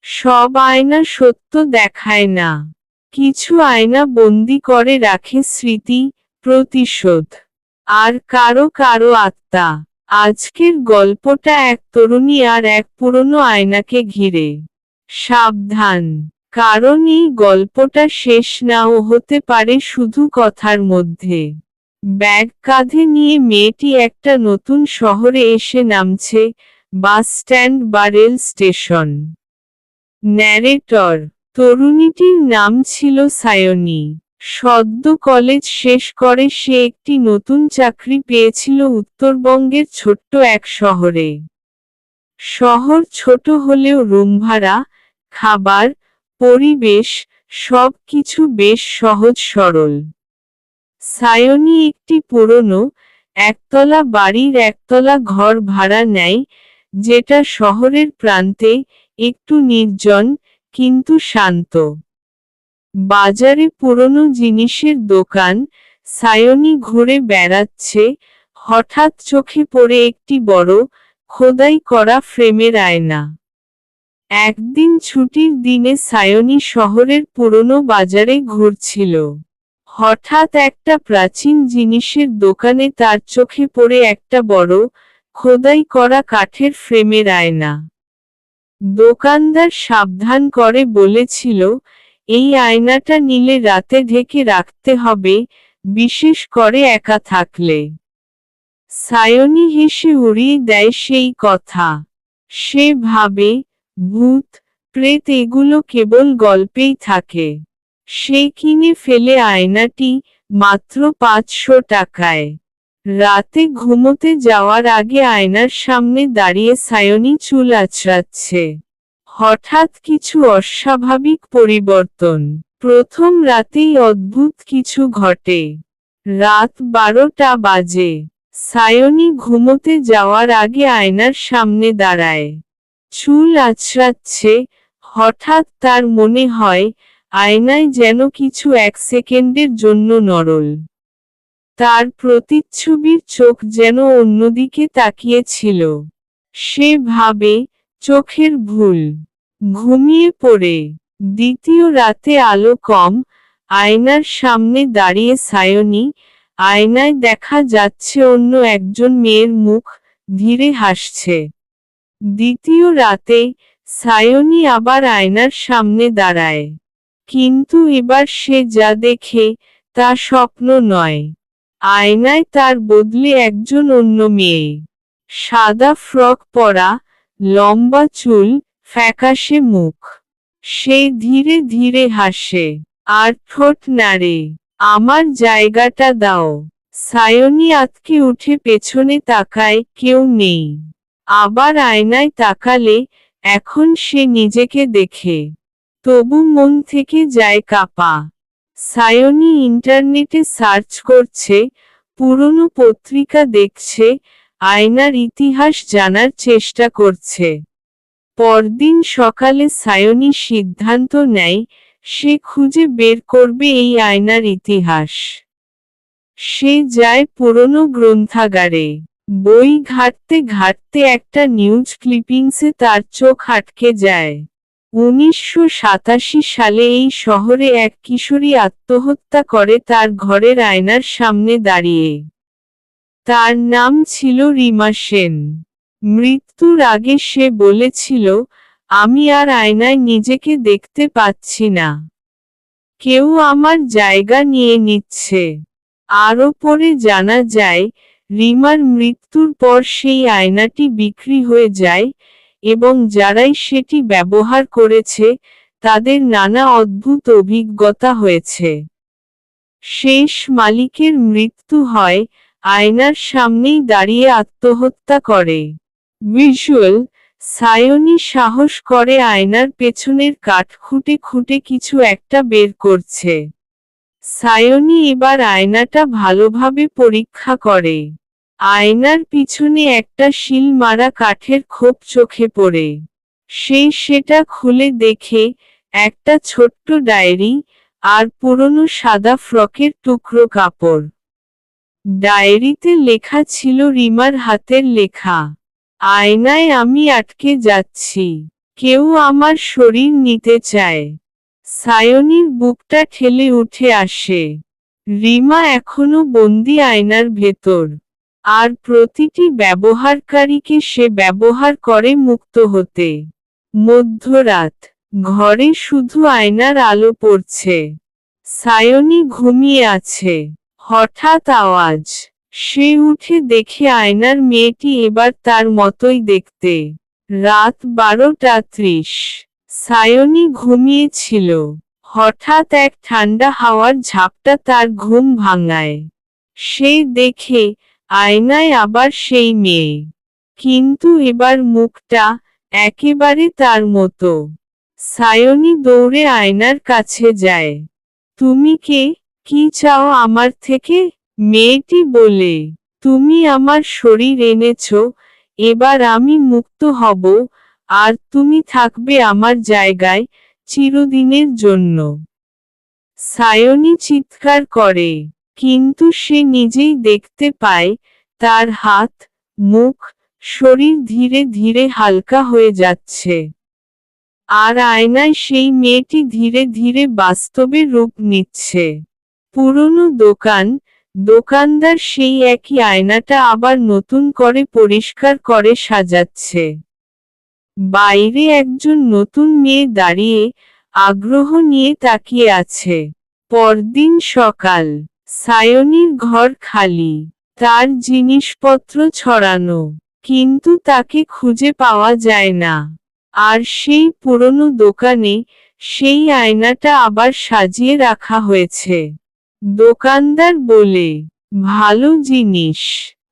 সব আয়না সত্য দেখায় না। কিছু আয়না বন্দি করে রাখে স্মৃতি, প্রতিশোধ, আর কারো কারো আত্মা। আজকের গল্পটা এক তরুণী আর এক পুরনো আয়নাকে ঘিরে। সাবধান, কারণ এই গল্পটা শেষ নাও হতে পারে শুধু কথার মধ্যে। ব্যাগ কাঁধে নিয়ে মেয়েটি একটা নতুন শহরে এসে নামছে, বাস স্ট্যান্ড বা রেল স্টেশন। ন্যারেটর: তরুণীটির নাম ছিল সায়নী। সদ্য কলেজ শেষ করে সে একটি নতুন চাকরি পেয়েছিল উত্তরবঙ্গের ছোট্ট এক শহরে। শহর ছোট হলেও রুম ভাড়া, খাবার, পরিবেশ, সব কিছু বেশ সহজ সরল। সায়নী একটি পুরনো, একতলা বাড়ির একতলা ঘর ভাড়া নেয়, যেটা শহরের প্রান্তে, একটু নির্জন, কিন্তু শান্ত। বাজারে পুরনো জিনিসের দোকান। সায়নী ঘুরে বেড়াচ্ছে, হঠাৎ চোখে পড়ে একটি বড়, খোদাই করা ফ্রেমের আয়না। একদিন ছুটির দিনে সায়নী শহরের পুরনো বাজারে ঘুরছিল। হঠাৎ একটা প্রাচীন জিনিসের দোকানে তার চোখে পড়ে একটা বড়, খোদাই করা কাঠের ফ্রেমের আয়না। দোকানদার সাবধান করে বলেছিল, এই আয়নাটা নিলে রাতে ঢেকে রাখতে হবে, বিশেষ করে একা থাকলে। সায়নী হেসে উড়িয়ে দেয় সেই কথা। সে ভাবে, ভূত, প্রেত এগুলো কেবল গল্পেই থাকে। সে কিনে ফেলে আয়নাটি, মাত্র ৫০০ টাকায়। রাতে ঘুমোতে যাওয়ার আগে আয়নার সামনে দাঁড়িয়ে সায়নী চুল আঁচড়াচ্ছে। হঠাৎ কিছু অস্বাভাবিক পরিবর্তন। প্রথম রাতেই অদ্ভুত কিছু ঘটে। রাত ১২টা বাজে। সায়নী ঘুমোতে যাওয়ার আগে আয়নার সামনে দাঁড়ায়। চুল আঁচড়াচ্ছে। হঠাৎ তার মনে হয়, আয়নায় যেন কিছু এক সেকেন্ডের জন্য নড়ল। তার প্রতিচ্ছবির চোখ যেন অন্যদিকে তাকিয়েছিল। সে ভাবে, চোখের ভুল। ঘুমিয়ে পড়ে। দ্বিতীয় রাতে আলো কম। আয়নার সামনে দাঁড়িয়ে সায়নী। আয়নায় দেখা যাচ্ছে অন্য একজন মেয়ের মুখ, ধীরে হাসছে। দ্বিতীয় রাতে, সায়নী আবার আয়নার সামনে দাঁড়ায়। কিন্তু এবার সে যা দেখে, তা স্বপ্ন নয়। আয়নায় তার বদলে একজন অন্য মেয়ে। সাদা ফ্রক পরা, লম্বা চুল, ফ্যাকাশে মুখ। সে ধীরে ধীরে হাসে, আর ঠোঁট নাড়ে। আমার জায়গাটা দাও। সায়নী আঁতকে উঠে পেছনে তাকায়, কেউ নেই। আবার আয়নায় তাকালে, এখন সে নিজেকে দেখে। তবু মন থেকে যায় কাঁপা। সায়নী ইন্টারনেটে সার্চ করছে, পুরনো পত্রিকা দেখছে, আয়নার ইতিহাস জানার চেষ্টা করছে। পরদিন সকালে সায়নী সিদ্ধান্ত নেয়, সে খুঁজে বের করবে এই আয়নার ইতিহাস। সে যায় পুরনো গ্রন্থাগারে। বই ঘাঁটতে ঘাঁটতে একটা নিউজ ক্লিপিংসে তার চোখ আটকে যায়। ১৯৮৭ সালে এই শহরে এক কিশোরী আত্মহত্যা করে তার ঘরের আয়নার সামনে দাঁড়িয়ে। তার নাম ছিল রিমা সেন। মৃত্যুর আগে সে বলেছিল, আমি আর আয়নায় নিজেকে দেখতে পাচ্ছি না। কেউ আমার জায়গা নিয়ে নিচ্ছে। আরও পরে জানা যায়, রিমার মৃত্যুর পর সেই আয়নাটি বিক্রি হয়ে যায়, এবং যারাই সেটি ব্যবহার করেছে, তাদের নানা অদ্ভুত অভিজ্ঞতা হয়েছে। শেষ মালিকের মৃত্যু হয়, আয়নার সামনেই দাঁড়িয়ে আত্মহত্যা করে। ভিজুয়াল: সায়নী সাহস করে আয়নার পেছনের কাঠ খুঁটে খুঁটে কিছু একটা বের করছে। সায়নী এবার আয়নাটা ভালোভাবে পরীক্ষা করে। আয়নার পিছনে একটা শিল মারা কাঠের খোপ চোখে পড়ে। সে সেটা খুলে দেখে, একটা ছোট্ট ডায়েরি, আর পুরনো সাদা ফ্রকের টুকরো কাপড়। ডায়েরিতে লেখা ছিল রিমার হাতের লেখা, আয়নায় আমি আটকে যাচ্ছি। কেউ আমার শরীর নিতে চায়। সায়নীর বুকটা ঠেলে উঠে আসে। রিমা এখনো বন্দি আয়নার ভেতর। আর প্রতিটি ব্যবহারকারীকে সে ব্যবহার করে মুক্ত হতে। মধ্যরাত। ঘরে শুধু আয়নার আলো পড়ছে। সায়নী ঘুমিয়ে আছে। হঠাৎ আওয়াজ। সে উঠে দেখে আয়নার মেয়েটি এবার তার মতোই দেখতে। রাত 12:30। সায়নী ঘুমিয়েছিল। হঠাৎ এক ঠান্ডা হাওয়ার ঝাপটা তার ঘুম ভাঙায়। সে দেখে আয়নায় আবার সেই মেয়ে। কিন্তু এবার মুখটা একেবারে তার মতো। সায়নী দৌড়ে আয়নার কাছে যায়। তুমি কে? কি চাও আমার থেকে? মেয়েটি বলে। তুমি আমার শরীর এনেছ, এবার আমি মুক্ত হব, আর তুমি থাকবে আমার জায়গায়, চিরদিনের জন্য। সায়নী চিৎকার করে, কিন্তু সে নিজেই দেখতে পায়, তার হাত, মুখ, শরীর ধীরে ধীরে হালকা হয়ে যাচ্ছে। আর আয়নায় সেই মেয়েটি ধীরে ধীরে বাস্তবে রূপ নিচ্ছে। পুরনো দোকান, দোকানদার সেই একই আয়নাটা আবার নতুন করে পরিষ্কার করে সাজাচ্ছে। বাইরে একজন নতুন মেয়ে দাঁড়িয়ে, আগ্রহ নিয়ে তাকিয়ে আছে। পরদিন সকাল। সায়নীর ঘর খালি। তার জিনিসপত্র ছড়ানো। কিন্তু তাকে খুঁজে পাওয়া যায় না। আর সেই পুরনো দোকানে, সেই আয়নাটা আবার সাজিয়ে রাখা হয়েছে। দোকানদার বলে, ভালো জিনিস,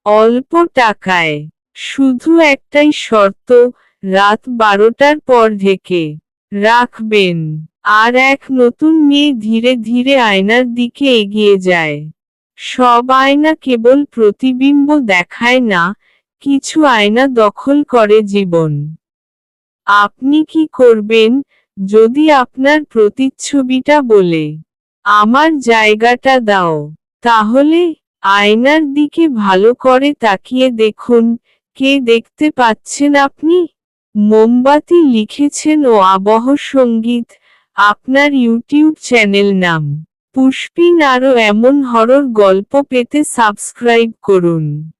অল্প টাকায়। শুধু একটাই শর্ত, রাত 12টার পর ঢেকে রাখবেন। আর এক নতুন মেয়ে ধীরে ধীরে আয়নার দিকে এগিয়ে যায়। সব আয়না কেবল প্রতিবিম্ব দেখায় না, কিছু আয়না দখল করে জীবন। আপনি কি করবেন, যদি আপনার প্রতিচ্ছবিটা বলে, আমার জায়গাটা দাও? তাহলে আয়নার দিকে ভালো করে তাকিয়ে দেখুন, কে দেখতে পাচ্ছেন আপনি? মোমবাতি লিখেছেন ও আবহ সঙ্গীত। আপনার ইউটিউব চ্যানেল নাম পুষ্পিন। আরও এমন হরর গল্প পেতে সাবস্ক্রাইব করুন।